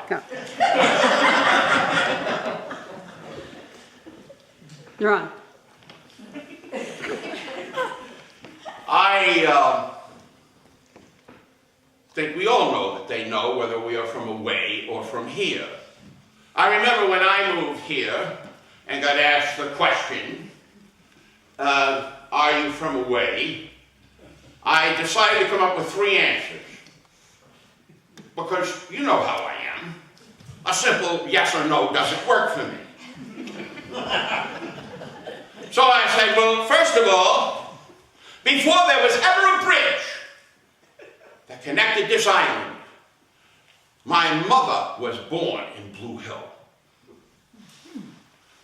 Go. You're on. I think we all know that they know whether we are from away or from here. I remember when I moved here and got asked the question, are you from away? I decided to come up with 3 answers. Because you know how I am. A simple yes or no doesn't work for me. So I said, well, first of all, before there was ever a bridge that connected this island, my mother was born in Blue Hill.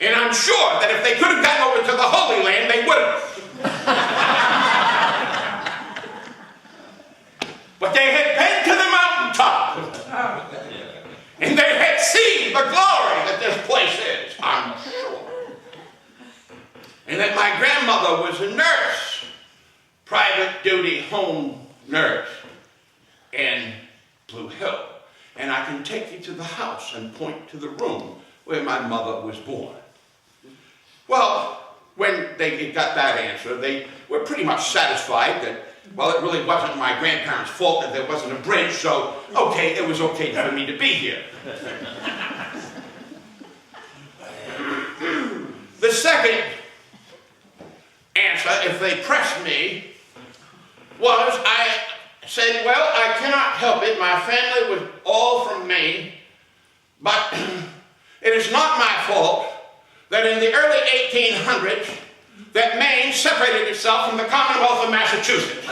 And I'm sure that if they could have gotten over to the Holy Land, they would have. But they had been to the mountaintop. And they had seen the glory that this place is, I'm sure. And that my grandmother was a nurse, private duty home nurse in Blue Hill. And I can take you to the house and point to the room where my mother was born. Well, when they got that answer, they were pretty much satisfied that, well, it really wasn't my grandparents' fault that there wasn't a bridge, so, okay, it was okay for me to be here. The second answer, if they pressed me, was I said, well, I cannot help it. My family was all from Maine, but it is not my fault that in the early 1800s, that Maine separated itself from the Commonwealth of Massachusetts.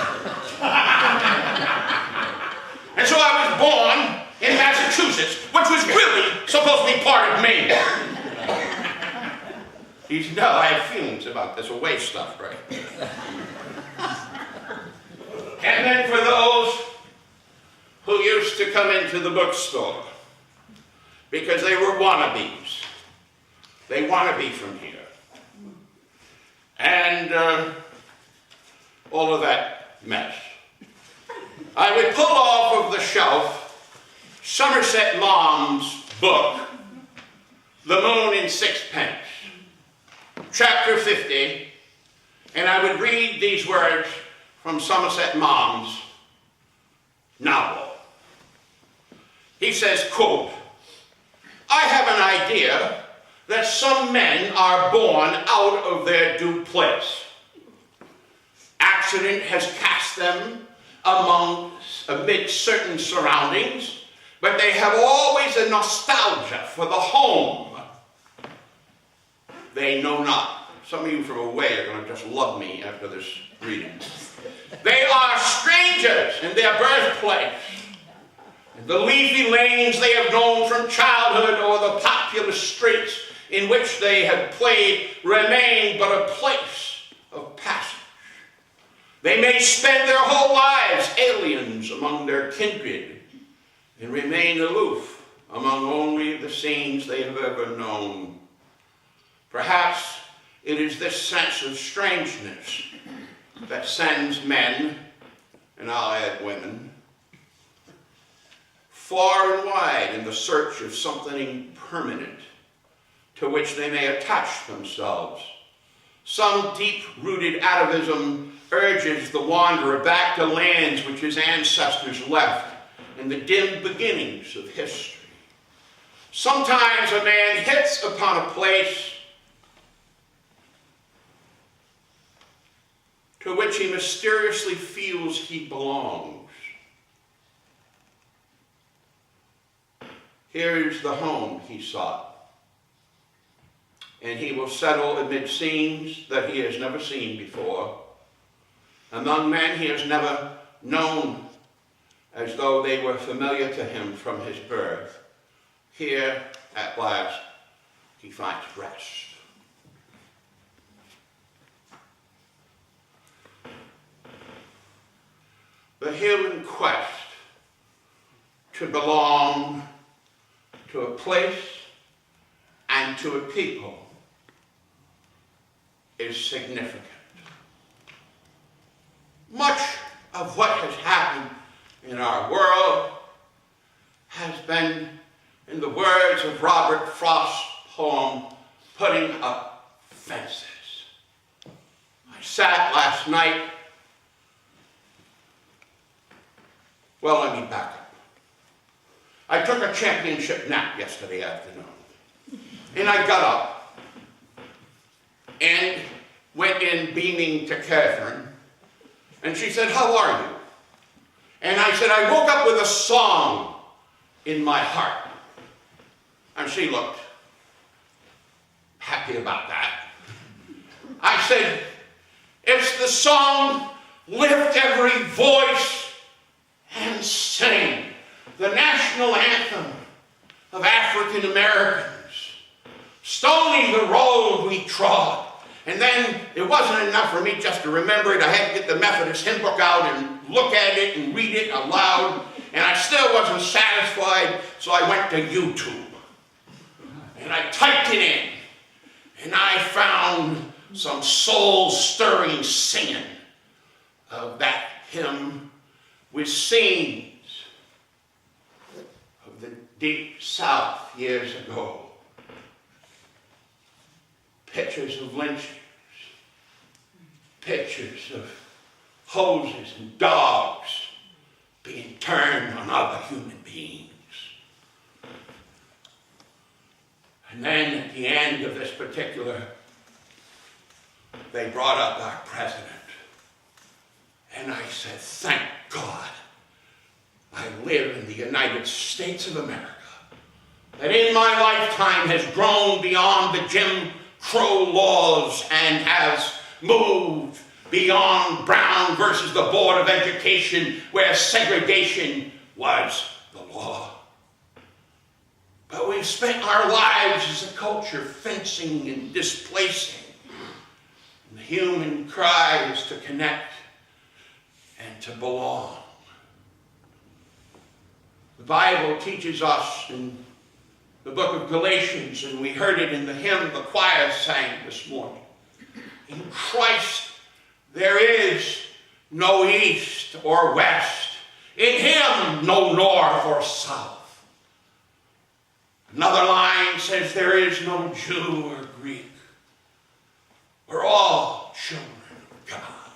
And so I was born in Massachusetts, which was really supposed to be part of Maine. You know, I have feelings about this away stuff, right? And then for those who used to come into the bookstore, because they were wannabes. They want to be from here. And all of that mess. I would pull off of the shelf Somerset Maugham's book, The Moon in Sixpence, chapter 50, and I would read these words from Somerset Maugham's novel. He says, quote, I have an idea that some men are born out of their due place. Accident has cast them amid certain surroundings, but they have always a nostalgia for the home they know not. Some of you from away are going to just love me after this reading. They are strangers in their birthplace. The leafy lanes they have known from childhood or the populous streets in which they have played remain but a place of passage. They may spend their whole lives aliens among their kindred and remain aloof among only the scenes they have ever known. Perhaps it is this sense of strangeness that sends men, and I'll add women, far and wide in the search of something permanent to which they may attach themselves. Some deep-rooted atavism urges the wanderer back to lands which his ancestors left in the dim beginnings of history. Sometimes a man hits upon a place to which he mysteriously feels he belongs. Here is the home he sought, and he will settle amid scenes that he has never seen before, among men he has never known as though they were familiar to him from his birth. Here, at last, he finds rest. The human quest to belong to a place and to a people is significant. Much of what has happened in our world has been in the words of Robert Frost's poem, Putting Up Fences. I sat last night. Well, let me back up. I took a championship nap yesterday afternoon. And I got up and went in beaming to Catherine. And she said, "How are you?" And I said, "I woke up with a song in my heart." And she looked happy about that. I said, "It's the song, Lift Every Voice and Sing, the national anthem of African Americans. Stony the road we trod." And then it wasn't enough for me just to remember it. I had to get the Methodist hymn book out and look at it and read it aloud. And I still wasn't satisfied, so I went to YouTube. And I typed it in. And I found some soul-stirring singing of that hymn with scenes of the deep South years ago. Pictures of lynchings, pictures of hoses and dogs being turned on other human beings. And then at the end of this particular, they brought up our president. And I said, thank God I live in the United States of America, that in my lifetime has grown beyond the Jim Crow laws and has moved beyond Brown versus the Board of Education, where segregation was the law. But we've spent our lives as a culture fencing and displacing. And the human cry is to connect and to belong. The Bible teaches us in the book of Galatians, and we heard it in the hymn the choir sang this morning. In Christ there is no east or west. In him no north or south. Another line says there is no Jew or Greek. We're all children of God.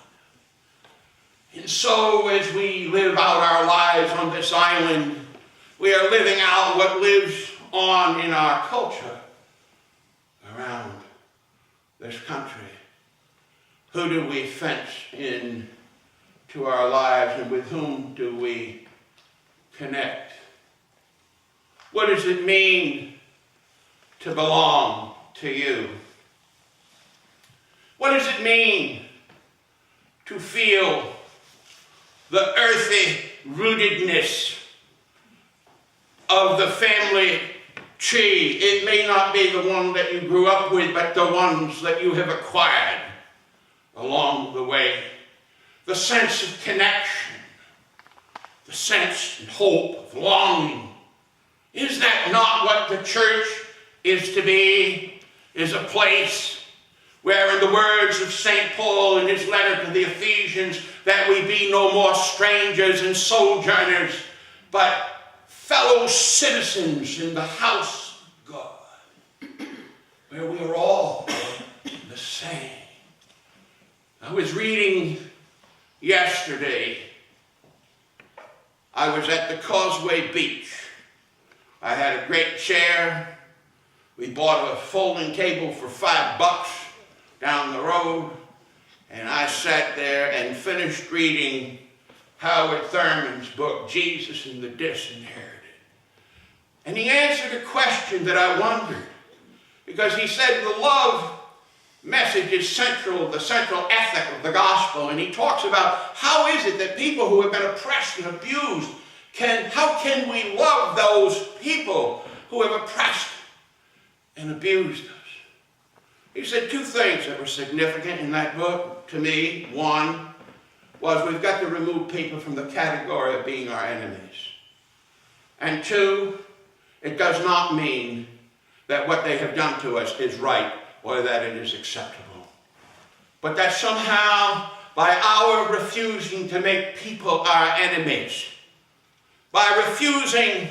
And so as we live out our lives on this island, we are living out what lives on in our culture around this country. Who do we fence in to our lives, and with whom do we connect? What does it mean to belong to you? What does it mean to feel the earthy rootedness of the family tree? It may not be the one that you grew up with, but the ones that you have acquired along the way. The sense of connection, the sense and hope of longing. Is that not what the church is to be? Is a place where, in the words of St. Paul in his letter to the Ephesians, that we be no more strangers and sojourners, but fellow citizens in the house of God, where we are all the same. I was reading yesterday. I was at the Causeway Beach. I had a great chair. We bought a folding table for $5 down the road, and I sat there and finished reading Howard Thurman's book, Jesus and the Disinherited. And he answered a question that I wondered, because he said the love message is central, the central ethic of the gospel, and he talks about how is it that people who have been oppressed and abused how can we love those people who have oppressed and abused us? He said two things that were significant in that book to me. One was we've got to remove people from the category of being our enemies. And two, it does not mean that what they have done to us is right or that it is acceptable. But that somehow, by our refusing to make people our enemies, by refusing